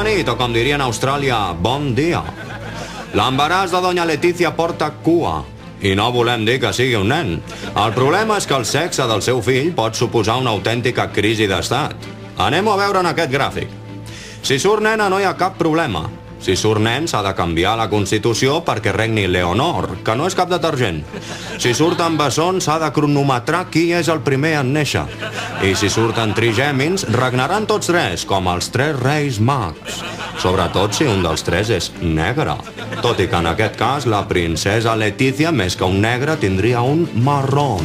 nit, o com dirien a Austràlia, bon dia. L'embaràs de doña Letícia porta cua. I no volem dir que sigui un nen. El problema és que el sexe del seu fill pot suposar una autèntica crisi d'estat. Anem-ho a veure en aquest gràfic. Si surt nena no hi ha cap problema. Si surt nen s'ha de canviar la Constitució perquè regni Leonor, que no és cap detergent. Si surten bessons s'ha de cronometrar qui és el primer en néixer. I si surten trigèmins regnaran tots tres, com els tres reis mags. Sobretot si un dels tres és negre. Tot i que en aquest cas la princesa Letícia, més que un negre, tindria un marrón.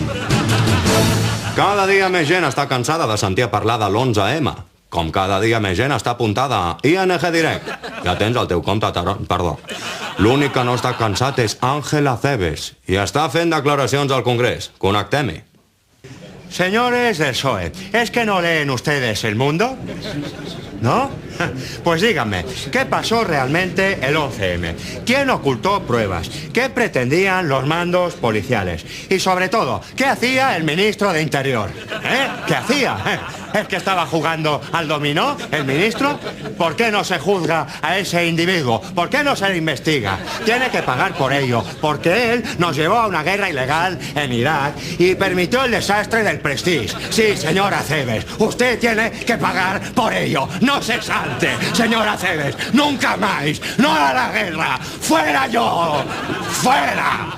Cada dia més gent està cansada de sentir a parlar de l'11M. Com cada dia més gent està apuntada a ING Direct. Ja tens el teu compte, perdó. L'únic que no està cansat és Ángel Acebes i està fent declaracions al Congrés. Connectem-hi. Señores del PSOE, ¿es que no leen ustedes El Mundo? ¿No? Pues díganme, ¿qué pasó realmente el 11M? ¿Quién ocultó pruebas? ¿Qué pretendían los mandos policiales? Y sobre todo, ¿qué hacía el ministro de Interior? ¿Qué hacía? ¿Es que estaba jugando al dominó, el ministro? ¿Por qué no se juzga a ese individuo? ¿Por qué no se le investiga? Tiene que pagar por ello, porque él nos llevó a una guerra ilegal en Irak y permitió el desastre del Prestige. Sí, señor Acebes, usted tiene que pagar por ello. No se salte, señor Acebes, nunca más. No a la guerra. ¡Fuera yo! ¡Fuera!